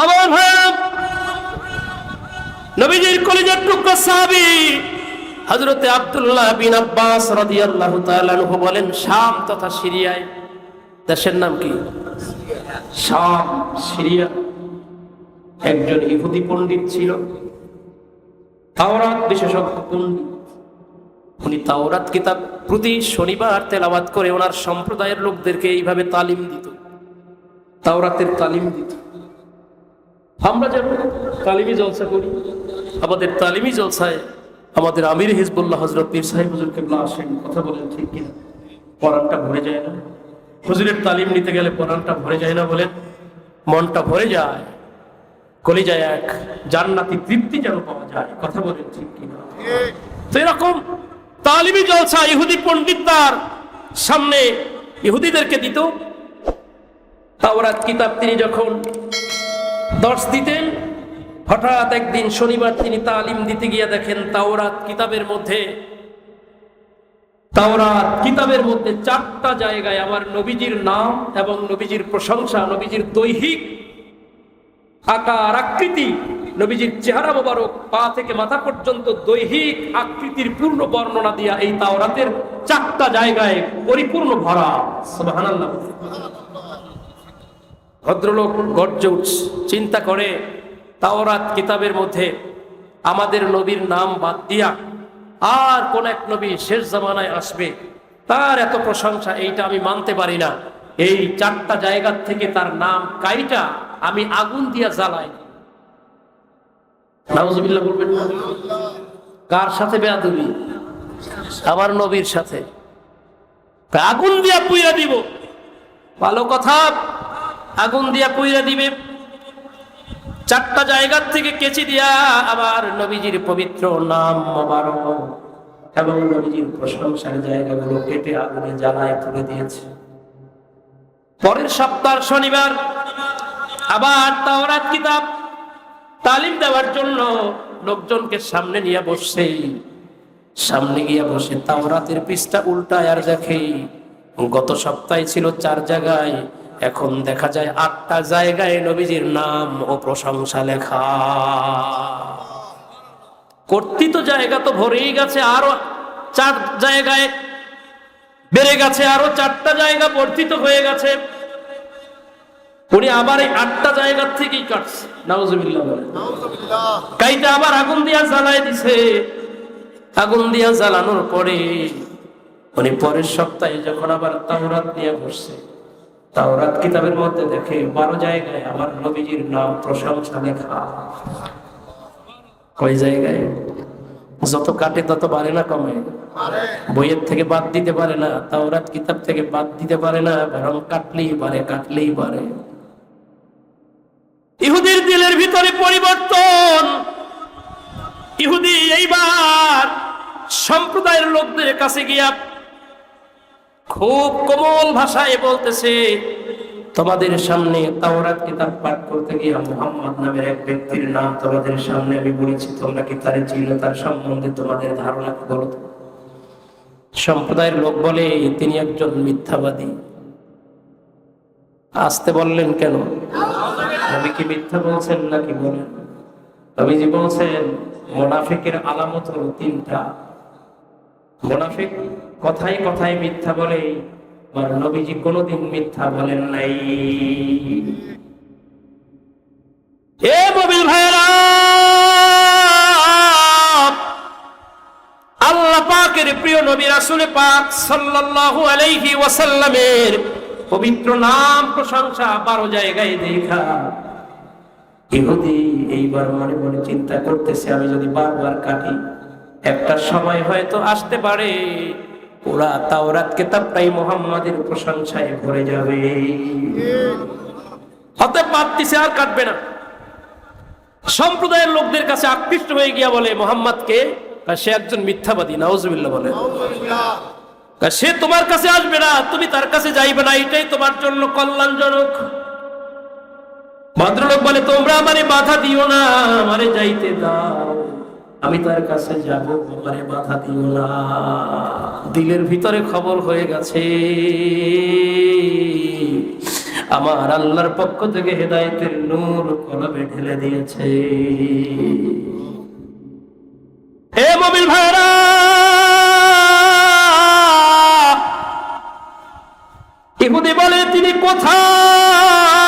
আমার ভাই, নবীজির কলিজার টুকরা সাহাবী হযরতে আব্দুল্লাহ বিন আব্বাস রাদিয়াল্লাহু তাআলা আনহু বলেন, শাম তথা সিরিয়ায়, দেশের নাম কি? শাম, সিরিয়া। একজন ইহুদি পণ্ডিত ছিল, তাওরাত বিশেষজ্ঞ পণ্ডিত। উনি তাওরাত কিতাব প্রতি শনিবার তেলাওয়াত করে ওনার সম্প্রদায়ের লোকদেরকে এইভাবে তালিম দিত, তাওরাতের তালিম দিত। আমরা যেমন তালিমি জলসা করি, আমাদের তালিমি জলসায় আমাদের আমির হিজবুল্লাহ হযরত পীর সাহেব হুজুর কিবলা আসেন, কথা বলেন ঠিক কিনা? পরানটা ভরে যায় না? হুজুরের তালিম নিতে গেলে পরানটা ভরে যায় না? বলেন, মনটা ভরে যায়, কলিজায় এক জান্নাতি তৃপ্তি যেন পাওয়া যায়, কথা বলেন ঠিক কিনা? তো এরকম তালিমি জলসা ইহুদি পণ্ডিত তার সামনে ইহুদিদেরকে দিত। তাওরাত কিতাব তিনি যখন দর্শ দিতেন, হঠাৎ একদিন শনিবার তিনি তালিম দিতে গিয়ে দেখেন তাওরাত কিতাবের মধ্যে 4টা জায়গায় আমার নবীজির নাম এবং নবীজির প্রশংসা, নবীজির দৈহিক আকার আকৃতি, নবীজির চেহারা মোবারক পা থেকে মাথা পর্যন্ত দৈহিক আকৃতির পূর্ণ বর্ণনা দিয়া এই তাওরাতের 4টা জায়গায় পরিপূর্ণ ভরা। সুবহানাল্লাহ। ভদ্রলোক গর্জে উঠছে, চিন্তা করে তাওরাত কিতাবের মধ্যে আমাদের নবীর নাম বাদ দিয়া আর কোন এক নবী শেষ জামানায় আসবে, তার এত প্রশংসা, এইটা আমি মানতে পারি না। এই 4টা জায়গা থেকে তার নাম কাইটা আমি আগুন দিয়া জ্বালাই। নাউজুবিল্লাহ বলবেন না? কার সাথে বেয়াদবি? আমার নবীর সাথে। আগুন দিয়া পুইরা দিব। ভালো কথা, আগুন দিয়া পুইরা দিবে। 4টা জায়গার থেকে কেচি দিয়া আবার নবীজির পবিত্র নাম মোবারক এবং নবীজির প্রশংসার জায়গাগুলো কেটে আগুনে জ্বালায় তুলে দিয়েছে। পরের সপ্তাহ শনিবার আবার তাওরাত কিতাব তালিম দেওয়ার জন্য লোকজনকে সামনে নিয়ে বসছে। সামনে গিয়ে বসে তাওরাতের পৃষ্ঠা উল্টায় আর দেখে গত সপ্তাহে ছিল 4 জায়গায়, এখন দেখা যায় 8টা জায়গায় নবীজির নাম ও প্রশংসা লেখা। কর্তৃত জায়গা তো ভরেই গেছে, আরো 4 জায়গায় বেড়ে গেছে, আরো 4টা জায়গা বর্ধিত হয়ে গেছে। উনি আবার এই 8টা জায়গা থেকেই কাটছে। নাউজুবিল্লাহ বলে কাইটা আবার আগুন দিয়া জ্বালাই দিছে। আগুন দিয়া জ্বালানোর পরে উনি পরের সপ্তাহে যখন আবার তাওরাত নিয়ে বসছে, তাওরাত কিতাবের মধ্যে দেখে 12 জায়গায় আমার নবীজির নাম প্রশংসা লেখা। কয় জায়গায়? যত কাটে তত বাড়ে না কমে? বইয়ের থেকে বাদ দিতে পারে না, তাওরাত কিতাব থেকে বাদ দিতে পারে না, বরং কাটলেই পারে, কাটলেই পারে। ইহুদির দিলের ভিতরে পরিবর্তন। ইহুদি এইবার সম্প্রদায়ের লোকদের কাছে গিয়া খুব কোমল ভাষায় বলতেছে, তোমাদের সামনে তাওরাত কিতাব পাঠ করতে গিয়ে মুহাম্মদ নামের এক ব্যক্তির নাম তোমাদের সামনে আমি বলেছি, তোমরা কি তারে চিনো? তার সম্বন্ধে তোমাদের ধারণা কি বলো? সম্প্রদায়ের লোক বলে তিনি একজন মিথ্যাবাদী। আসতে বললেন কেন? নবী কি মিথ্যা বলছেন নাকি? বলেন। নবীজি বলছেন মুনাফিকের আলামত হলো 3টা। মুনাফিক কথায় কথায় মিথ্যা বলে, আর নবীজি কোনোদিন মিথ্যা বলেন নাই। এ মুমিন ভাইরা, আল্লাহ পাকের প্রিয় নবী রাসূল পাক সাল্লাল্লাহু আলাইহি ওয়াসাল্লামের পবিত্র নাম প্রশংসা 12 জায়গায় দেখা ইহুদি এইবার মনে মনে চিন্তা করতেছে, আমি যদি বারবার কাটি একটা সময় হয়তো আসতে পারে পুরা তাওরাত কিতাবটাই মুহাম্মাদের প্রশংসায় ভরে যাবে। হতে পারতেছে আর কাটবে না। সম্প্রদায়ের লোকদের কাছে আকৃষ্ট হয়ে গিয়া বলে মুহাম্মদকে, সে একজন মিথ্যাবাদী। নাউজুবিল্লাহ বলে সে তোমার কাছে আসবে না, তুমি তার কাছে যাইবে না, এটাই তোমার জন্য কল্যাণজনক। ভদ্রলোক বলে তোমরা আমারে বাধা দিও না, আমারে যাইতে দাও, আমি তার কাছে যাব, আমারে বাধা দিও না। দিলের ভিতরে খবর হয়ে গেছে আমার আল্লাহর পক্ষ থেকে হেদায়েতের নূর কলবে ঢেলে দিয়েছে। হে মুমিন ভাইরা, ইহুদি বলে তিনি কোথায়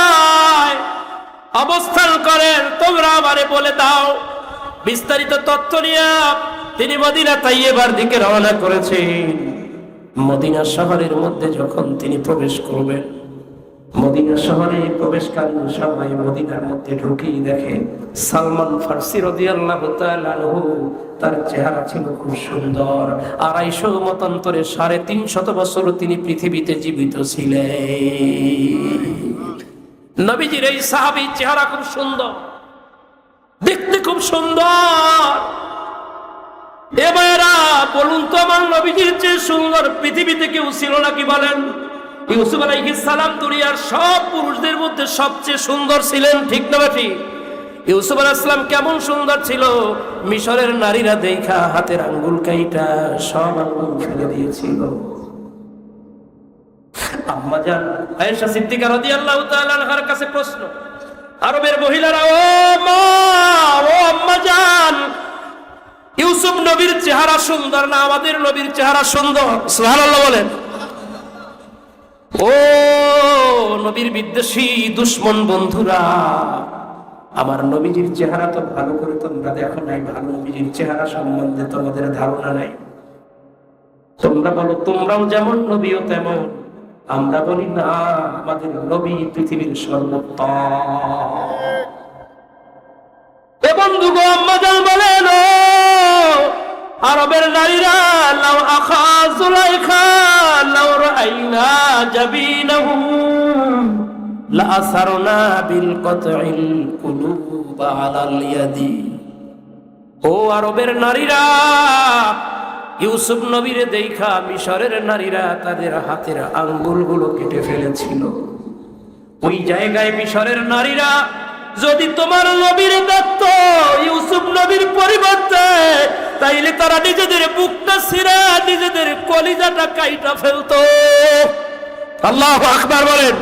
অবস্থান করেন তোমরা আমারে বলে দাও। বিস্তারিত তথ্য নিয়ে তিনি মদিনা তাইয়্যিবার দিকে রওনা করেছেন। মদিনা শহরের মধ্যে যখন তিনি প্রবেশ করবেন, মদিনা শহরে প্রবেশকারী সবাই মদিনার মধ্যে ঢুকেই দেখে সালমান ফারসি রাদিয়াল্লাহু তাআলা আনহু, তার চেহারা ছিল খুব সুন্দর। 250 মতান্তরে 350 বছর তিনি পৃথিবীতে জীবিত ছিলেন। নবীজির এই সাহাবীর চেহারা খুব সুন্দর, দেখতে খুব সুন্দর। এবারে বলুন তো, আমার নবীজির চেয়ে সুন্দর পৃথিবীতে কেউ ছিল নাকি বলেন? ইউসুফ আলাইহিস সালাম দুনিয়ার সব পুরুষদের মধ্যে সবচেয়ে সুন্দর ছিলেন, ঠিক না ঠিক? ইউসুফ আলাইহিস সালাম কেমন সুন্দর ছিল, মিশরের নারীরা দেখা হাতের আঙ্গুল কাইটা সব আঙ্গুল ফেলে দিয়েছিল। আম্মা জান আয়েশা সিদ্দিকা রাদিয়াল্লাহু তাআলা আনহার কাছে প্রশ্ন, আরবের মহিলারা, ও মা, ও আম্মা জান, ইউসুফ নবীর চেহারা সুন্দর না আমাদের নবীর চেহারা সুন্দর? সুবহানাল্লাহ বলেন। ও নবীর বিদ্বেষী দুশমন বন্ধুরা, আমার নবীজির চেহারা তো ভালো করে তোমরা দেখো নাই, ভালো নবীজির চেহারা সম্বন্ধে তোমাদের ধারণা নাই। তোমরা বলো তোমরাও যেমন নবীও তেমন, আমরা বলি না আমাদের নবী পৃথিবীর সর্বোত্তম। এ বন্ধু গো, আম্মা জান বলেন, আরবের নারীরা লাউ আখা জুলাইখা লাউ রাআইনা জাবিনাহু লা আসারনা বিল কতইল কুলুব আলাল ইয়াদি। ও আরবের নারীরা, ইউসুফ নবীরে দেখা মিশরের নারীরা তাদের হাতের আঙ্গুলগুলো কেটে ফেলেছিল। ওই জায়গায় মিশরের নারীরা যদি তোমার নবীর দেখতো ইউসুফ নবীর পরিবর্তে, তাইলে তারা নিজেদের বুকটা ছিঁড়ে নিজেদের কলিজাটা কাইটা ফেলতো। আল্লাহু আকবার বলেন।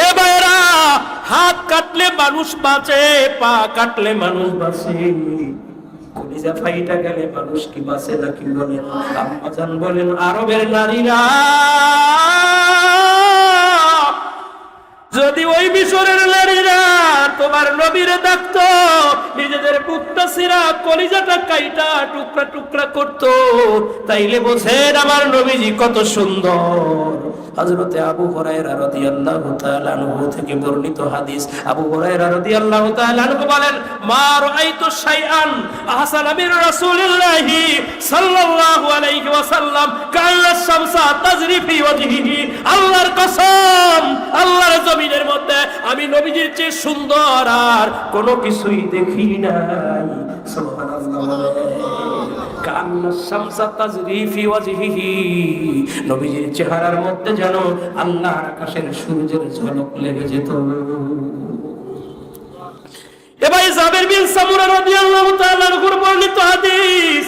এ ভাইরা, হাত কাটলে মানুষ বাঁচে, পা কাটলে মানুষ বাঁচে, কলিজা ফাইটা গেলে মানুষ কি বাঁচে নাকি বলেন? আম্মা জান বলেন, আরবের নারীরা যদি ওই মিশরের নারীরা তোমার নবীরে দেখতো, নিজেদের বুকটা ছিঁড়া কলিজাটা কাইটা টুকরা টুকরা করতো, তাইলে বোঝেন আমার নবীজি কত সুন্দর। হযরতে আবু হুরায়রা রাদিয়াল্লাহু তাআলা আনহু থেকে বর্ণিত হাদিস, আবু হুরায়রা রাদিয়াল্লাহু তাআলা আনহু বলেন, মা রাআইতু শাইআন আহসানা মির রাসূলিল্লাহি সাল্লাল্লাহু আলাইহি ওয়াসাল্লাম কাল্লা শামসা তাজরি ফি ওয়াজহিহি। আল্লাহর কসম, আল্লাহর জমিনের মধ্যে আমি নবীজির চেয়ে সুন্দর আর কোনো কিছুই দেখি নাই। সুবহানাল্লাহ। কান্না শামসা তাজরি ফি ওয়াজহিহি, নবীজির চেহারার মধ্যে যেন আল্লাহর আকাশের সূর্যের ঝলক লেগে যেত। এবার জাবের বিন সামুরা রাদিয়াল্লাহু তাআলা আনহু বর্ণিত হাদিস,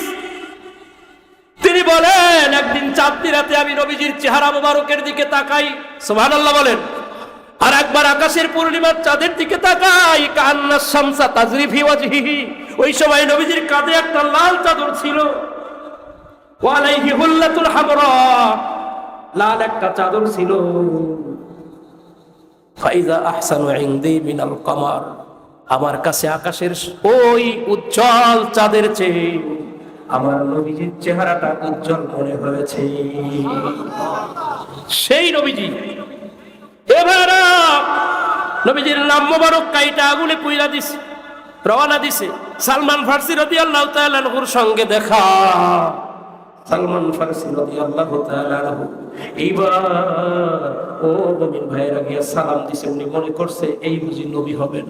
তিনি বলেন, একদিন চাঁদনি রাতে আমি নবীজির চেহারা মোবারকের দিকে তাকাই, সুবহানাল্লাহ বলেন, আর একবার আকাশের পূর্ণিমার চাঁদের দিকে তাকাই, কান্না শামসা তাজরি ফি ওয়াজহিহি। ওই সময় নবীজির কাঁধে একটা লাল চাদর ছিল, ওয়া আলাইহি হুল্লাতুল হামরা, লাল একটা চাদর ছিল। ফাইজা আহসানু ইনদি মিনাল কমার, আমার কাছে আকাশের ওই উজ্জ্বল চাঁদের চেয়ে আমার নবীজির চেহারাটা উজ্জ্বল মনে হয়েছে। সেই নবীজি এবারে নবীজির নাম মোবারক কাইটা আগুনে পুইরা দিছে, রওনা দিছে। সালমান ফারসি রাদিয়াল্লাহু তাআলা আনহুর সঙ্গে দেখা। সালমান ফারসি রাদিয়াল্লাহু তাআলা আনহু এইবার ও মুমিন ভাইরা গিয়া সালাম দিছে। উনি মনে করছে এই বুঝি নবী হবেন,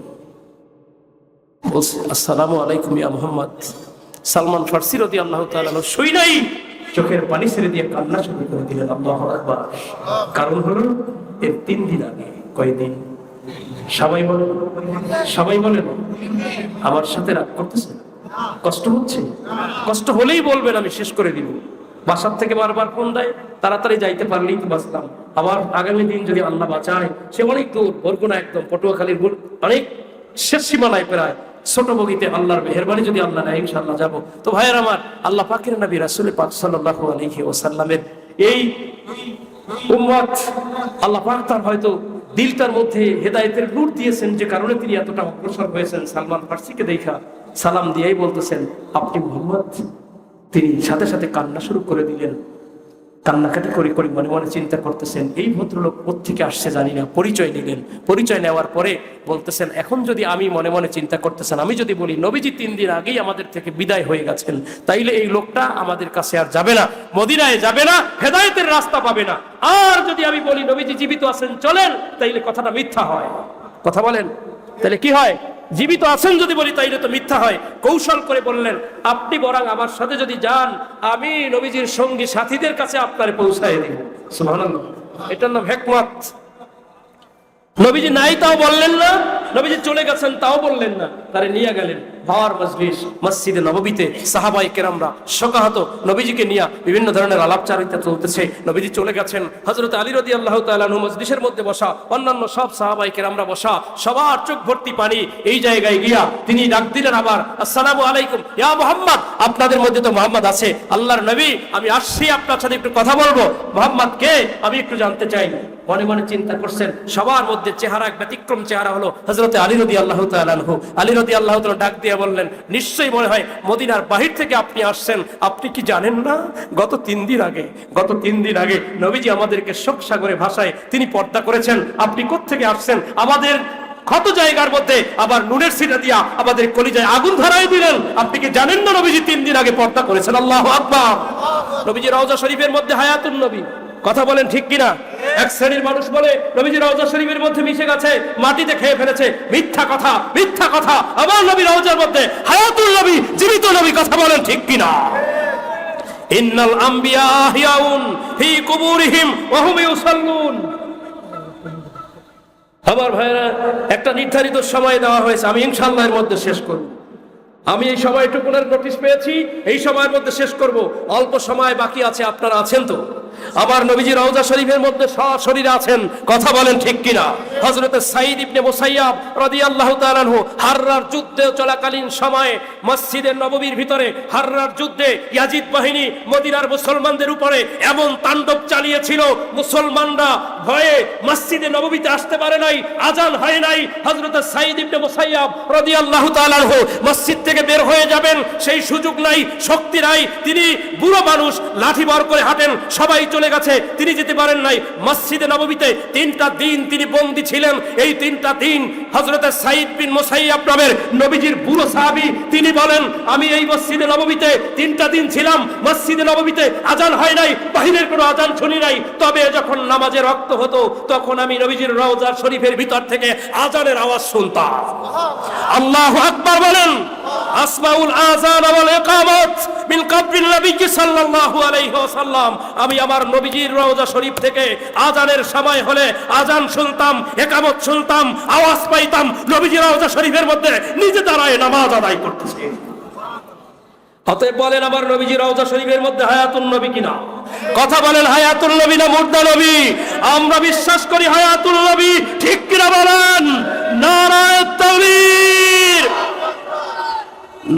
বলছে আসসালামু আলাইকুম ইয়া মুহাম্মদ। সালমান ফারসি রাদিয়াল্লাহু তাআলা আনহু শুই নাই, চোখের পানি ছেড়ে দিয়ে কান্না শুরু করে দিলেন। আল্লাহু আকবার। কারণ হলো এর 3 দিন আগে, কয়দিন? সবাই বলেন, সবাই বলেন। আমার সাথে রাগ করতেছে? কষ্ট হচ্ছে? কষ্ট হলেই বলবেন, আমি শেষ করে দিব। বাসার থেকে বারবার ফোন দেয়, তাড়াতাড়ি যাইতে পারলেই তো বাঁচলাম। আবার আগামী দিন যদি আল্লাহ বাঁচায়, সে অনেক দূর, বরগুনা একদম পটুয়াখালীর অনেক শেষ সীমানায় প্রায়, ছোট বগিতে আল্লাহর মেহেরবানি যদি আল্লাহ নেয় ইনশাআল্লাহ যাবো। তো ভাইয়ের আমার, আল্লাহ পাকের নবী রাসূল পাক সাল্লাল্লাহু আলাইহি ওয়াসাল্লামের এই উম্মত, আল্লাহ পাক তার হয়তো দিলটার মধ্যে হেদায়েতের নূর দিয়েছেন, যে কারণে তিনি এতটা অগ্রসর হয়েছেন। সালমান ফার্সিকে দেখা সালাম দিয়েই বলতেছেন, আপনি মুহাম্মদ। তিনি সাথে সাথে কান্না শুরু করে দিলেন। কান্নাকাটি করে করে মনে মনে চিন্তা করতেছেন, এই ভদ্রলোক কোত্থেকে আসছে জানি না। পরিচয় নিলেন। পরিচয় নেওয়ার পরে বলতেছেন, এখন যদি আমি মনে মনে চিন্তা করতেছেন, আমি যদি বলি নবীজি 3 দিন আগেই আমাদের থেকে বিদায় হয়ে গেছেন, তাইলে এই লোকটা আমাদের কাছে আর যাবে না, মদিনায় যাবে না, হেদায়েতের রাস্তা পাবে না। আর যদি আমি বলি নবীজি জীবিত আছেন, চলেন, তাইলে কথাটা মিথ্যা হয়। কথা বলেন, তাহলে কি হয়? জীবিত আছেন যদি বলি তাইলে তো মিথ্যা হয়। কৌশল করে বললেন, আপনি বরং আমার সাথে যদি যান, আমি নবীজির সঙ্গী সাথীদের কাছে আপনারে পৌঁছায় দিব। সুবহানাল্লাহ, এটার নাম হিকমত। নবীজি নাই তাও বললেন না, নবীজি চলে গেছেন তাও বললেন না, তারে নিয়ে গেলেন ভাওয়ার মজলিস, মসজিদে নববীতে। সাহাবায়ে কেরামরা শোকাহত, নবীজিকে নিয়ে বিভিন্ন ধরনের আলাপচারিতা চলতেছে। নবীজি চলে গেছেন, হযরত আলী রাদিয়াল্লাহু তাআলা আনহু মজলিসের মধ্যে বসা, অন্যান্য সব সাহাবায়ে কেরামরা বসা, সবার চোখ ভর্তি পানি। এই জায়গায় গিয়া তিনি ডাক দিলেন আবার, আসসালামু আলাইকুম ইয়া মুহাম্মদ। আপনাদের মধ্যে তো মুহাম্মদ আছে, আল্লাহর নবী, আমি আসছি আপনার সাথে একটু কথা বলবো। মুহাম্মদ কে আমি একটু জানতে চাই। মনে মনে চিন্তা করছেন, সবার মধ্যে চেহারা এক ব্যতিক্রম চেহারা হলো হযরত আলী রাদিয়াল্লাহু তাআলা আনহু। আলী রাদিয়াল্লাহু তাআলা ডাক দিয়ে বললেন, নিশ্চয়ই মনে হয় মদিনার বাহির থেকে আপনি আসছেন। আপনি কি জানেন না, গত 3 দিন আগে নবীজি আমাদেরকে শোক সাগরে ভাষায় তিনি পর্দা করেছেন। আপনি কোত্থেকে আসছেন? আমাদের ক্ষত জায়গার মধ্যে আবার নুনের ছিটা দিয়া আমাদের কলিজায় আগুন ধরাই দিলেন। আপনি কি জানেন না নবীজি 3 দিন আগে পর্দা করেছেন? আল্লাহু আকবার। নবীজি রওজা শরীফের মধ্যে হায়াতুন নবী। কথা বলেন ঠিক কিনা? এক শ্রেণীর মানুষ বলে নবীজি রওজা শরীফের মধ্যে মিশে গেছে, মাটিতে খেয়ে ফেলেছে। মিথ্যা কথা, মিথ্যা কথা। আমার নবী রওজার মধ্যে হায়াতুল নবী, জীবিত নবী। কথা বলেন ঠিক কিনা? ইন্নাল আম্বিয়া আহইয়াউন ফি কুবুরিহিম ওয়া হুম ইউসাল্লুন। আমার ভাইরা, একটা নির্ধারিত সময় দেওয়া হয়েছে, আমি ইনশাআল্লাহ এর মধ্যে শেষ করব। আমি এই সময়টুকুনের নোটিশ পেয়েছি, এই সময়ের মধ্যে শেষ করব। অল্প সময় বাকি আছে, আপনারা আছেন তো? আবার নবীজি রওজা শরীফের মধ্যে সশরীরে আছেন। কথা বলেন ঠিক কিনা? হযরত সাঈদ ইবনে মুসাইয়াব রাদিয়াল্লাহু তাআলা আনহু হাররার যুদ্ধে চলাকালীন সময়ে মসজিদে নববীর ভিতরে হাররার যুদ্ধে ইয়াজিদ বাহিনী মদিনার মুসলমানদের উপরে এমন তাণ্ডব চালিয়েছিল, মুসলমানরা ভয়ে মসজিদে নববীতে আসতে পারে নাই, আজান হয় নাই। হযরত সাঈদ ইবনে মুসাইয়াব রাদিয়াল্লাহু তাআলা আনহু মসজিদ থেকে বের হয়ে যাবেন, সেই সুযোগ নাই, শক্তি নাই। তিনি বুড়ো মানুষ, লাঠি বার করে হাঁটেন, সবাই চলে গেছে, তিনি যেতে পারেন নাই। মসজিদে নববীতে 3টা দিন তিনি বন্দী ছিলেন। এই 3টা দিন হযরত সাঈদ বিন মুসাইয়াব নামের নবীজির বুড়ো সাহাবী তিনি বলেন, আমি এই মসজিদে নববীতে 3টা দিন ছিলাম, মসজিদে নববীতে আজান হয় নাই, বাহিরের কোনো আজান শুনি নাই। তবে যখন নামাজের ওয়াক্ত হতো, তখন আমি নবীজির রওজা শরীফের ভিতর থেকে আজানের আওয়াজ শুনতাম। আল্লাহু আকবার বলেন। আসমাউল আযান ওয়াল ইকামাত মিন কবরিন নবী সাল্লাল্লাহু আলাইহি ওয়াসাল্লাম। আমি আমার নবীজির রওজা শরীফ থেকে আজানের সময় হলে আজান শুনতাম, ইকামত শুনতাম, আওয়াজ পাইতাম। নবীজির রওজা শরীফের মধ্যে নিজে দাঁড়ায় নামাজ আদায় করতেছে। অতএব বলেন, আমার নবীজির রওজা শরীফের মধ্যে হায়াতুন নবী কিনা? কথা বলেন, হায়াতুল নবী না মুর্দা নবী? আমরা বিশ্বাস করি হায়াতুল নবী। ঠিক কিনা বলেন? নারায়ে তাকবীর।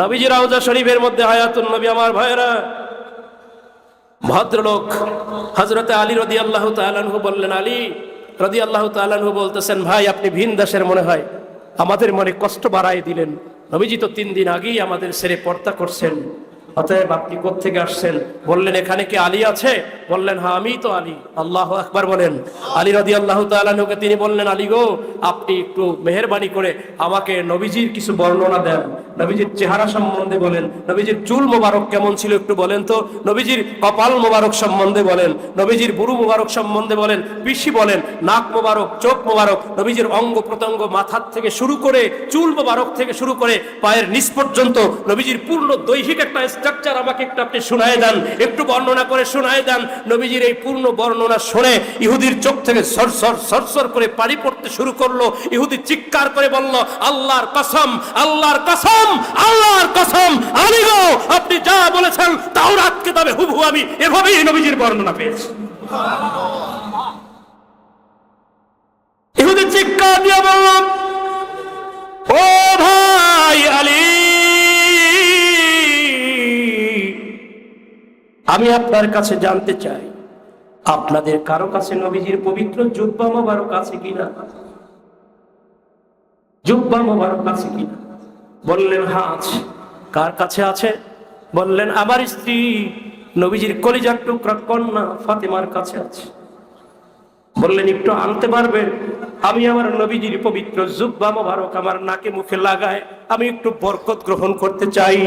নবীজির রওজা শরীফের মধ্যে হায়াতুন নবী। আমার ভাইরা, ভদ্রলোক হযরত আলী রাদিয়াল্লাহু তাআলা আনহু বললেন, আলী রাদিয়াল্লাহু তাআলা আনহু বলতেছেন, ভাই আপনি ভিন দেশের মনে হয়, আমাদের মনে কষ্ট বাড়ায় দিলেন। নবীজি তো 3 দিন আগেই আমাদের ছেড়ে পর্দা করছেন, অতএব আপনি কোত্থেকে আসছেন? বললেন, এখানে কি আলী আছে? বললেন, হ্যাঁ আমিই তো আলী। আল্লাহু আকবার বলেন। আলী রাদিয়াল্লাহু তাআলা আনহুকে তিনি বললেন, আলী গো, আপনি একটু মেহেরবানি করে আমাকে নবীজির কিছু বর্ণনা দেন। নবীজির চেহারা সম্বন্ধে বলেন, নবীজির চুল মোবারক কেমন ছিল একটু বলেন তো, নবীজির কপাল মোবারক সম্বন্ধে বলেন, নবীজির বুরু মোবারক সম্বন্ধে বলেন, পিশি বলেন, নাক মোবারক, চোখ মোবারক, নবীজির অঙ্গ প্রত্যঙ্গ, মাথার থেকে শুরু করে চুল মোবারক থেকে শুরু করে পায়ের নিচ পর্যন্ত নবীজির পূর্ণ দৈহিক একটা স্ট্রাকচার আমাকে একটু আপনি শোনায় দেন, একটু বর্ণনা করে শোনায় দেন। নবীজির এই পূর্ণ বর্ণনা শুনে ইহুদির চোখ থেকে সরসর সরসর করে পানি পড়তে শুরু করলো। ইহুদি চিৎকার করে বলল, আল্লাহর কসম, আল্লাহর কসম, আল্লাহর কসম, আলী গো, আপনি যা বলেছেন তাওরাত কিতাবে হুবহু আমি এভাবেই নবীজির বর্ণনা পেয়েছি। ইহুদি চিৎকার দিয়ে বলল, ও ভাই আলী, আমি আপনার কাছে জানতে চাই, আপনাদের কারো কাছে নবীজির পবিত্র জুব্বা মোবারক আছে কিনা? জুব্বা মোবারক আছে কিনা? বললেন, হ্যাঁ আছে। কার কাছে আছে? বললেন, আমার স্ত্রী নবীজির কলিজার টুকরা কন্যা ফাতেমার কাছে আছে। বললেন, একটু আনতে পারবেন? আমি আমার নবীজির পবিত্র জুব্বা মোবারক আমার নাকে মুখে লাগায় আমি একটু বরকত গ্রহণ করতে চাই।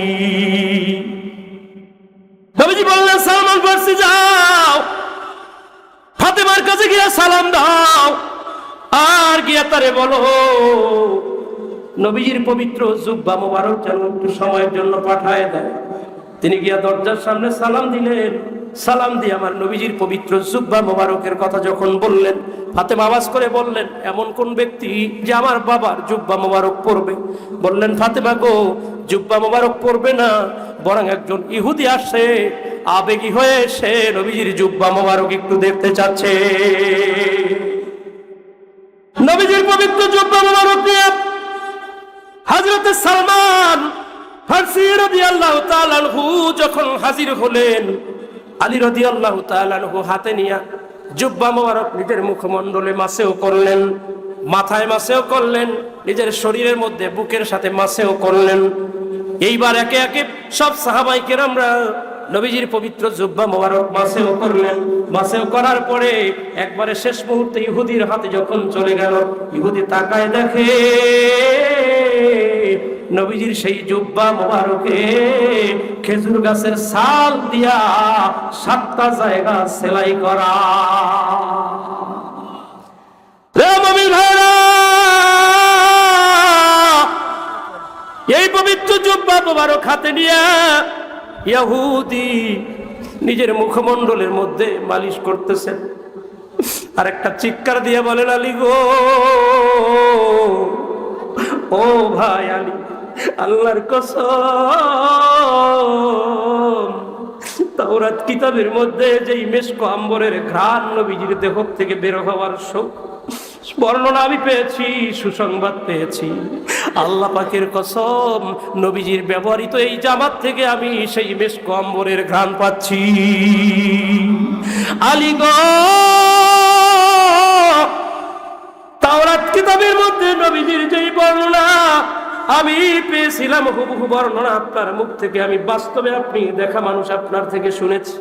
নবীজি বললেন, সালমান ফারসি যাও, ফাতেমার কাছে গিয়ে সালাম দাও, আর গিয়া তারে বলো নবীজির পবিত্র জুব্বা মোবারক যেন একটু সময়ের জন্য পাঠায় দেয়। তিনি গিয়া দরজার সামনে সালাম দিলেন। সালাম দিয়ে আমার নবীজির পবিত্র জুব্বা মোবারকের কথা যখন বললেন, ফাতেমা আওয়াজ করে বললেন, এমন কোন ব্যক্তি যে আমার বাবার জুব্বা মোবারক পরবে? বললেন, ফাতেমা গো, জুব্বা মোবারক পরবে না, বরং একজন ইহুদি আসছে, আবেগী হয়ে সে নবীজির জুব্বা মোবারক একটু দেখতে চাচ্ছে। নবীজির পবিত্র জুব্বা মোবারক নিয়ে হযরত সালমান ফারসি রাদিয়াল্লাহু তাআলা আনহু যখন হাজির হলেন, আলী রাদিয়াল্লাহু তাআলা আনহু হাতে নিয়ে জুব্বা মোবারক নিজের মুখমণ্ডলে মাসেও করলেন, মাথায় মাসেও করলেন, নিজের শরীরের মধ্যে বুকের সাথে মাসেও করলেন। এইবার একে একে সব সাহাবায়ে কেরামরা নবীজির পবিত্র জুব্বা মোবারক মাসেও করলেন। মাসেও করার পরে একবারে শেষ মুহূর্তে ইহুদির হাতে যখন চলে গেল, ইহুদি তাকায় দেখে নবীজির সেই জুব্বা মোবারকে খেজুর গাছের ছাল দিয়া 7টা জায়গা সেলাই করা। এই পবিত্র জুব্বা মোবারক হাতে নিয়ে ইহুদি নিজের মুখমণ্ডলের মধ্যে মালিশ করতেছেন, আর একটা চিৎকার দিয়ে বলেন, আলী গো, ও ভাই আলী, আল্লাহর কসম, তাওরাত কিতাবের মধ্যে যেই মেশক আম্বরের ঘ্রাণ নবীজির দেহ থেকে বের হওয়ার বর্ণনা আমি পেয়েছি, সুসংবাদ পেয়েছি। আল্লাহ পাকের কসম, নবীজির ব্যবহৃত এই জামাত থেকে আমি সেই মেশক আম্বরের ঘ্রাণ পাচ্ছি। আলী গো, তাওরাত কিতাবের মধ্যে নবীজির যেই বর্ণনা আমি পেয়েছিলাম, হুবহু বর্ণনা আপনার মুখ থেকে আমি বাস্তবে আপনি দেখা মানুষ আপনার থেকে শুনেছি।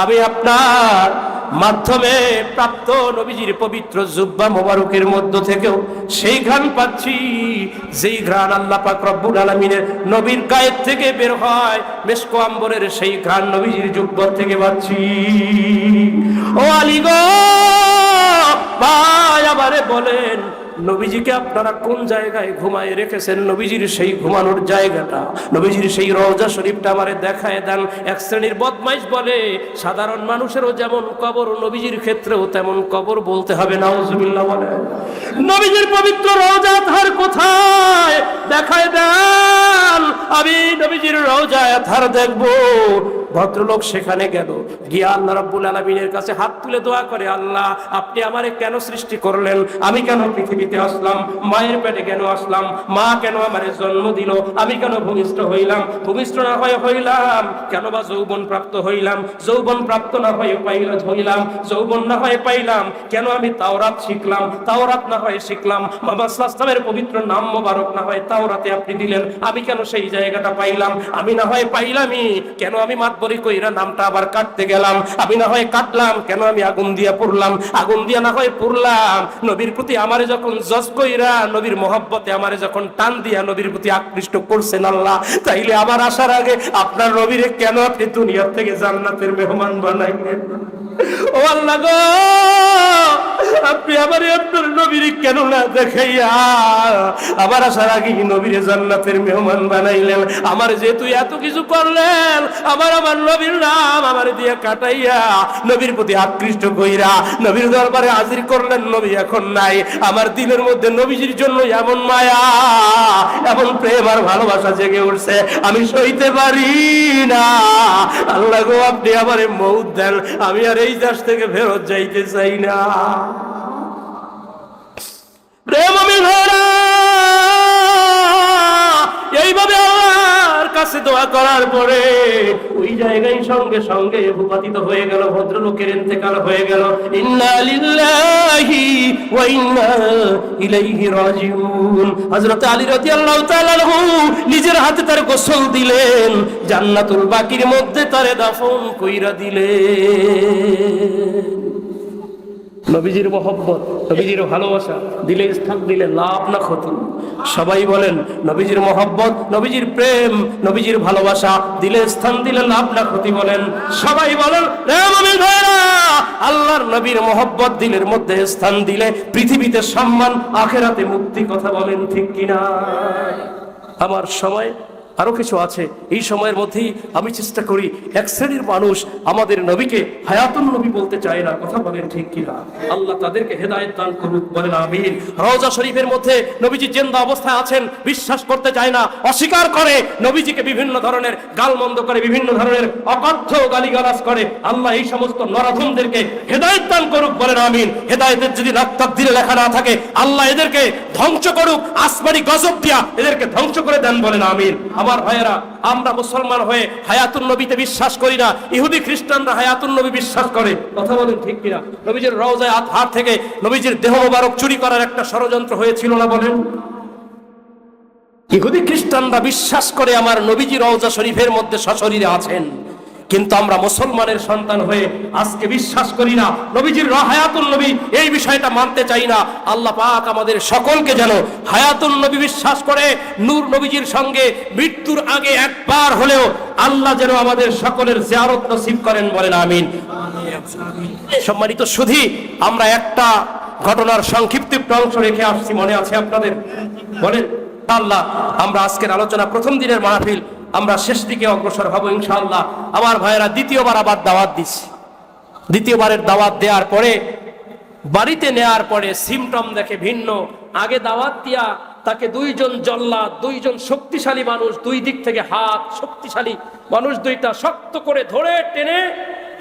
আমি আপনার মাধ্যমে প্রাপ্ত নবীজির পবিত্র জুব্বা মোবারকের মধ্য থেকেও সেই ঘ্রাণ পাচ্ছি, যেই ঘ্রাণ আল্লাহ পাক রব্বুল আলামিনের নবীর গায়ের থেকে বের হয়, মেশক আম্বরের সেই ঘ্রাণ নবীজির জুব্বা থেকে পাচ্ছি। ও আলী গো, ভাই আমারে বলেন, নবীজিকে আপনারা কোন জায়গায় ঘুমায় রেখেছেন? নবীজির সেই ঘুমানোর জায়গাটা, নবীজির সেই রওজা শরীফটা আমারে দেখায় দেন। এক শ্রেণীর বদমাইশ বলে, সাধারণ মানুষেরও যেমন কবর, নবীজির ক্ষেত্রেও তেমন কবর বলতে হবে। নাউজুবিল্লাহ বলে, নবীজির পবিত্র রওজা ধার কোথায় দেখায় দেন, আমি নবীজির রওজা ধার দেখবো। ভদ্রলোক সেখানে গেল, গিয়া আল্লাহ রাব্বুল আলামিনের কাছে হাত তুলে দোয়া করে, আল্লাহ আপনি আমারে কেন সৃষ্টি করলেন? আমি কেন পৃথিবীতে আসলাম? মায়ের পেটে কেন আসলাম? মা কেন আমারে জন্ম দিল? আমি কেন ভূমিষ্ঠ হইলাম? ভূমিষ্ঠ না হয়ে হইলাম কেন বা যৌবন প্রাপ্ত হইলাম? যৌবন প্রাপ্ত না হয়ে হইলাম, যৌবন না হয়ে পাইলাম কেন? আমি তাওরাত শিখলাম, তাওরাত না হয়ে শিখলাম, মুহাম্মদ সাল্লাল্লাহু আলাইহি ওয়াসাল্লামের পবিত্র নাম মোবারক না হয় তাওরাতে আপনি দিলেন, আমি কেন সেই জায়গাটা পাইলাম? আমি না হয় পাইলামই কেন? আমি মাতবরি কইরা নামটা আবার কাটতে গেলাম, আমি না হয় কাটলাম কেন? আমি আগুন দিয়া পুরলাম, আগুন দিয়া না হয় পুরলাম। নবীর প্রতি আমারে যখন জজ কইরা, নবীর মহব্বতে আমারে যখন টান দিয়া নবীর প্রতি আকৃষ্ট করছেন আল্লাহ, তাইলে আমার আসার আগে আপনার নবীরে কেন আপনি দুনিয়া থেকে জান্নাতের মেহমান বানাইলেন? ও আল্লাহ গো, আপনি আমার আপনার নবীর কেন না দেখাইয়া আমার আসার আগে নবীর জান্নাতের মেহমান বানাইলেন? আমার যেহেতু এত কিছু করলেন, আমার নবীর নাম আমার দিয়ে কাটাইয়া নবীর প্রতি আকৃষ্ট কইরা নবীর দরবারে হাজির করলেন। নবী এখন নাই, আমার দিলের মধ্যে নবীজির জন্য এমন মায়া, এমন প্রেম আর ভালোবাসা জেগে উঠছে, আমি সইতে পারি না। আল্লাহ গো, আপনি আমারে মউত দেন, আমি আর এই দেশ থেকে ফেরত যাইতে চাই না। প্রেম আমি ধরা এইভাবে আল্লাহর কাছে দোয়া করার পরে ওই জায়গায় সঙ্গে সঙ্গে ভূপাতিত হয়ে গেল, ভদ্রলোকের ইন্তেকাল হয়ে গেল। ইন্না লিল্লাহি ওয়া ইন্না ইলাইহি রাজিউন। হযরত আলী রাদিয়াল্লাহু তাআলা আনহু নিজের হাতে তার গোসল দিলেন, জান্নাতুল বাকির মধ্যে তারে দাফন কইরা দিলেন। নবীজির মহব্বত, নবীজির ভালোবাসা দিলে স্থান দিলে লাভ না ক্ষতি? সবাই বলেন নবীজির মহব্বত, নবীজির প্রেম, নবীজির ভালোবাসা দিলে স্থান দিলে লাভ না ক্ষতি? বলেন সবাই বলেন। আল্লাহর নবীর মহব্বত দিলের মধ্যে স্থান দিলে পৃথিবীতে সম্মান, আখেরাতে মুক্তি। কথা বলেন ঠিক কিনা? আমার সময় আরো কিছু আছে, এই সময়ের মধ্যেই আমি চেষ্টা করি। এক শ্রেণীর মানুষ আমাদের নবীকে হায়াতুন নবী বলতে চায় না। কথা বলেন ঠিক কিনা? আল্লাহ তাদেরকে হেদায়েত দান করুক, বলেন আমিন। রওজা শরীফের মধ্যে নবীজি জিন্দা অবস্থায় আছেন বিশ্বাস করতে চায় না, অস্বীকার করে, নবীজিকে বিভিন্ন ধরনের গালমন্দ করে, বিভিন্ন ধরনের অকথ্য গালিগালাজ করে। আল্লাহ এই সমস্ত নরাধমদেরকে হেদায়েত দান করুক, বলেন আমিন। হেদায়েতের যদি তাকদীরে লেখা না থাকে, আল্লাহ এদেরকে ধ্বংস করুক, আসমানি গজব দিয়া এদেরকে ধ্বংস করে দেন, বলেন আমিন। আমার ভাইয়েরা, আমরা মুসলমান হয়ে হায়াতুন নবীতে বিশ্বাস করি না, ইহুদি খ্রিস্টানরা হায়াতুন নবী বিশ্বাস করে। কথা বলেন ঠিক কিনা? নবীজির রওজায় হাত থেকে নবীজির দেহ মোবারক চুরি করার একটা ষড়যন্ত্র হয়েছিল না? বলেন। ইহুদি খ্রিস্টানরা বিশ্বাস করে আমার নবীজি রওজা শরীফের মধ্যে সশরীরে আছেন, কিন্তু আমরা মুসলমানের সন্তান হয়ে আজকে বিশ্বাস করি না, নবীজির হায়াতুন নবী এই বিষয়টা মানতে চাই না। আল্লাহ পাক আমাদের সকলকে যেন হায়াতুন নবী বিশ্বাস করে নূর নবীজির সঙ্গে মৃত্যুর আগে একবার হলেও আল্লাহ যেন আমাদের সকলের জিয়ারত নসিব করেন, বলেন আমিন। সম্মানিত সুধী, আমরা একটা ঘটনার সংক্ষিপ্ত অংশ রেখে আসছি, মনে আছে আপনাদের? বলেন। আল্লাহ, আমরা আজকের আলোচনা প্রথম দিনের মাহফিল, আমরা শেষ দিকে অগ্রসর হব ইনশাআল্লাহ। আমার ভাইয়েরা, দ্বিতীয়বার আবার দাওয়াত দিচ্ছি। দ্বিতীয়বারের দাওয়াত দেওয়ার পরে, বাড়িতে নেয়ার পরে সিমটম দেখে ভিন্ন। আগে দাওয়াত দিয়া তাকে দুইজন জল্লাদ, দুইজন শক্তিশালী মানুষ, দুই দিক থেকে হাত শক্তিশালী মানুষ দুইটা শক্ত করে ধরে টেনে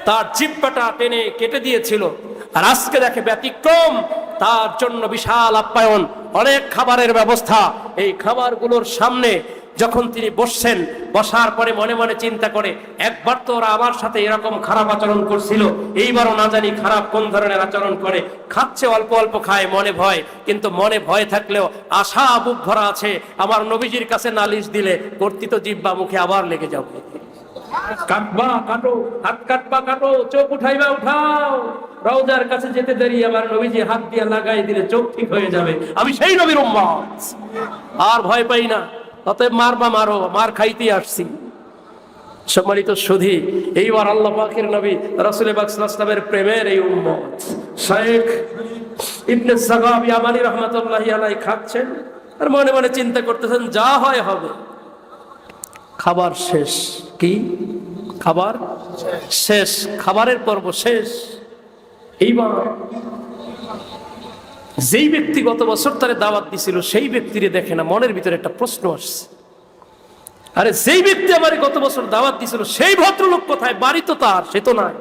তার জিহ্বাটা টেনে কেটে দিয়েছিল। আর আজকে দেখে ব্যতিক্রম, তার জন্য বিশাল আপ্যায়ন, অনেক খাবারের ব্যবস্থা। এই খাবারগুলোর সামনে যখন তিনি বসছেন, বসার পরে মনে মনে চিন্তা করে, একবার তো ওরা আমার সাথে এরকম খারাপ আচরণ করছিল, এইবারও না জানি খারাপ কোন ধরনের আচরণ করে। খাচ্ছে, অল্প অল্প খায়, মনে ভয়, কিন্তু মনে ভয় থাকলেও আশা বুক ভরা আছে, আমার নবীজির কাছে নালিশ দিলে কর্তৃত জিহ্বা মুখে আবার লেগে যাবে। কাটবা কাটো, হাত কাটবা কাটো, চোখ উঠাইবা উঠাও, রওজার কাছে যেতে দেরি আমার নবীজি হাত দিয়ে লাগাই দিলে চোখ ঠিক হয়ে যাবে। আমি সেই নবীর উম্মত, আর ভয় পাই না। অতএব মারবা মারো, মার খাইতে আসছি। সম্মানিত সুধী, এইবার আল্লাহ পাকের নবী রাসূল পাক সাল্লাল্লাহু আলাইহি ওয়াসাল্লামের প্রেমের এই উম্মত শাইখ ইবনে সাগাব ইয়ামানি রাহমাতুল্লাহি আলাইহি খাচ্ছেন, আর মনে মনে চিন্তা করতেছেন যা হয় হবে। খাবার শেষ। কি খাবার শেষ? খাবারের পর্ব শেষ। এইবার যেই ব্যক্তি গত বছর তারে দাওয়াত দিছিল, সেই ব্যক্তিরে দেখে না, মনের ভিতরে একটা প্রশ্ন আসছে, আরে যেই ব্যক্তি আমার গত বছর দাওয়াত দিছিল সেই ভদ্রলোক কোথায়? বাড়ি তো তার, সে তো নাই।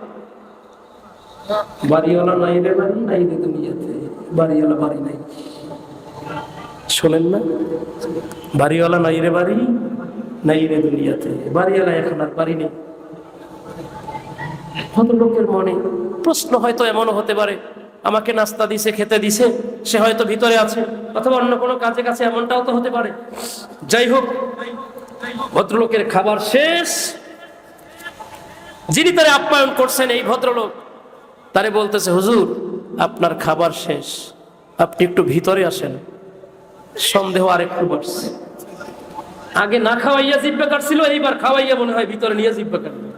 বাড়িওয়ালা নাই রে বাড়ি, নাই রে দুনিয়াতে, বাড়িওয়ালা বাড়ি নাই। শোনেন না? বাড়িওয়ালা নাই রে বাড়ি, নাই রে দুনিয়াতে, বাড়িওয়ালা এখন আর বাড়ি নেই। ভদ্রলোকের মনে প্রশ্ন হয়তো এমনও হতে পারে, আমাকে নাস্তা দিছে, খেতে দিছে, সে হয়তো ভিতরে আছে, অথবা অন্য কোনো কাজে কাছে, এমনটাও তো হতে পারে। যাই হোক, ভদ্রলোকের খাবার শেষ। যিনি তারে আপ্যায়ন করছেন, এই ভদ্রলোক তারে বলতেছে, হুজুর আপনার খাবার শেষ, আপনি একটু ভিতরে আসেন। সন্দেহ আরেকটু বাড়ছে। আগে না খাওয়াইয়া জিহ্বা কাটছিল, এইবার খাওয়াইয়া মনে হয় ভিতরে নিয়ে জিহ্বা কাটবে।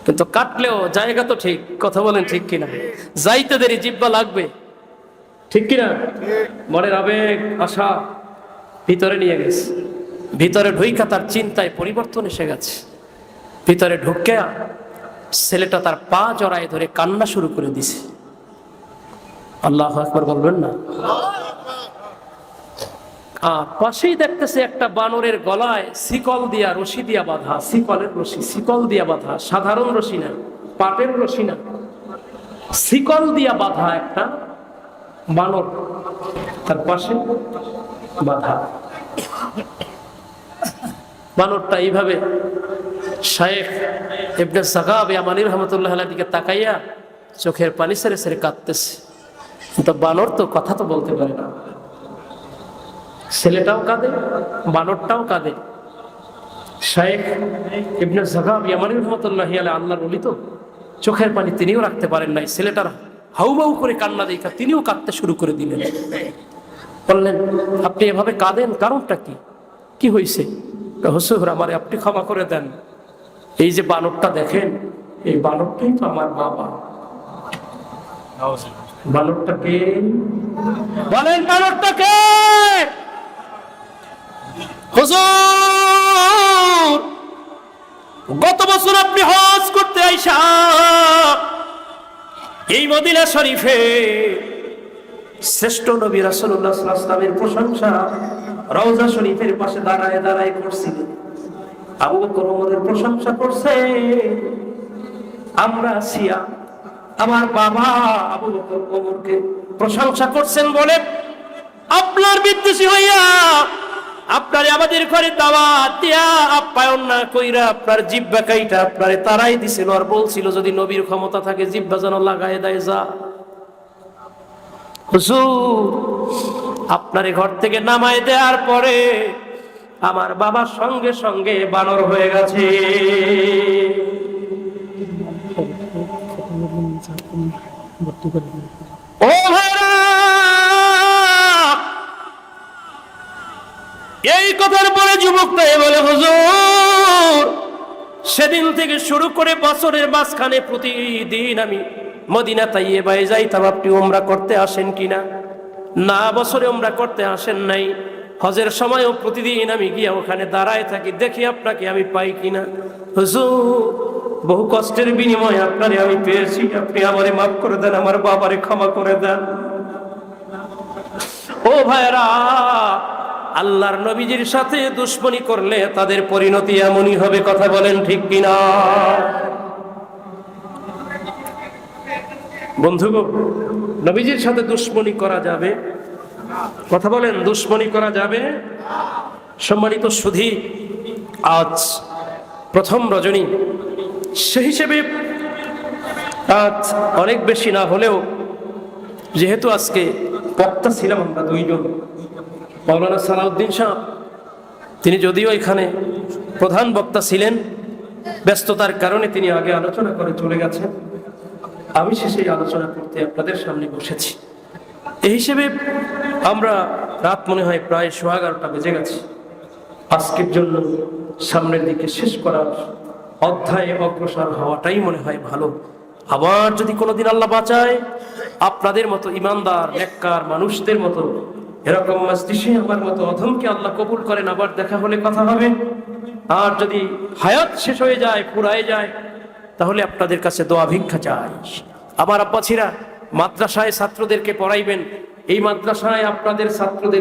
কিন্তু কাটলেও জায়গা তো ঠিক, কথা বলেন ঠিক কিনা? যাইতে দেরি জিব্বা লাগবে, ঠিক কিনা? মনের আবেগ আশা ভিতরে নিয়ে গেছে, ভিতরে ঢুইকা তার চিন্তায় পরিবর্তন এসে গেছে। ভিতরে ঢুকে ছেলেটা তার পা জড়ায় ধরে কান্না শুরু করে দিছে। আল্লাহু আকবার বলবেন না? পাশেই দেখতেছে একটা বানরের গলায় শিকল দিয়া রশি দিয়া বাঁধা, শিকলের রশি, শিকল দিয়া বাঁধা, সাধারণ রশি না, পাটের রশি না, শিকল দিয়া বাঁধা একটা বানর তার পাশে বাঁধা। বানরটা এইভাবে শায়েখ ইবনে সাগাব ইয়ামানি রাহমাতুল্লাহ আলাইহির দিকে তাকাইয়া চোখের পানি ছেড়ে ছেড়ে কাঁদতেছে। কিন্তু বানর তো কথা তো বলতে পারে না। ছেলেটাও কাঁদে, বানরটাও কাঁদে। শায়েখ ইবনে সাগাব ইয়ামানি রাহমাতুল্লাহ আলাইহি আল্লাহর ওলি তো, চোখের পানি তিনিও রাখতে পারেন নাই। ছেলেটার হাউমাউ করে কান্না দেখা তিনিও কাঁদতে শুরু করে দিলেন। বললেন, আপনি এভাবে কাঁদেন, কারণটা কি? কি হয়েছে? হুজুর, আমারে আপনি ক্ষমা করে দেন। এই যে বানরটা দেখেন, এই বানরটাই তো আমার বাবা। বানরটাকে বলেন, বানরটাকে? হুজুর, গত বছর আপনি হজ করতে আইসা এই মদিনা শরীফে শ্রেষ্ঠ নবী রাসূলুল্লাহ সাল্লাল্লাহু আলাইহি ওয়াসাল্লামের প্রশংসা রওজা শরীফের পাশে দাঁড়ায় দাঁড়ায় করছিলেন। আবু বকর ওমরের প্রশংসা করছে, আমরা সিয়া আমার বাবা আবু বকর ওমরকে প্রশংসা করছেন বলে আপনার বিদ্বেষী হইয়া আপনারে আমাদের ঘরে দাওয়াত দিয়া আপ্যায়ন না কইরা আপনার জিহ্বা কাইটা আপনারে তারাই দিছিল, আর বলছিল যদি নবীর ক্ষমতা থাকে জিহ্বা যেন লাগায় দেয়। যা হুজুর, আপনারে ঘর থেকে নামায় দেওয়ার পরে আমার বাবার সঙ্গে সঙ্গে বানর হয়ে গেছে। ও ভাইরা, এই কথার পরে যুবকটা বলে, হুজুর, সেদিন থেকে শুরু করে বছরের মাঝখানে প্রতিদিন আমি মদিনা তাইয়্যিবায় যাইতাম। আপনি উমরা করতে আসেন কিনা? না, বছরে উমরা করতে আসেন নাই। হজের সময়ও প্রতিদিন আমি গিয়া ওখানে দাঁড়ায় থাকি, দেখি আপনাকে আমি পাই কিনা। হুজুর, বহু কষ্টের বিনিময়ে আপনারে আমি পেয়েছি, আপনি আমারে মাফ করে দেন, আমার বাবারে ক্ষমা করে দেন। ও ভাইরা, আল্লাহর নবীজির সাথে দুশমনি করলে তাদের পরিণতি এমনই হবে, কথা বলেন ঠিক কিনা? বন্ধুগণ, নবীজির সাথে দুশমনি করা যাবে? কথা বলেন, দুশমনি করা যাবে? সম্মানিত সুধী, আজ প্রথম রজনী, সে হিসেবে আজ অনেক বেশি না হলেও যেহেতু আজকে বক্তা ছিলাম আমরা দুইজন, মাওলানা সালাউদ্দিন সাহেব, তিনি যদিও এখানে প্রধান বক্তা ছিলেন, ব্যস্ততার কারণে তিনি আগে আলোচনা করে চলে গেছেন। আমি শেষে আলোচনা করতে আপনাদের সামনে বসেছি। এই হিসেবে আমরা রাত মনে হয় প্রায় 11:30 বেজে গেছে। আজকের জন্য সামনের দিকে শেষ করার অধ্যায়ে অগ্রসর হওয়াটাই মনে হয় ভালো। আবার যদি কোনোদিন আল্লাহ বাঁচায়, আপনাদের মতো ইমানদার নেককার মানুষদের মতো এরকম মজলিসে আমার মতো অধমকে আল্লাহ কবুল করেন, আবার দেখা হলে কথা হবে। আর যদি হায়াত শেষ হয়ে যায়, ফুরায় যায়, তাহলে আপনাদের কাছে দোয়া ভিক্ষা চাই। আমার আব্বাছিরা মাদ্রাসায় ছাত্রদেরকে পড়াইবেন, এই মাদ্রাসায় আপনাদের ছাত্রদের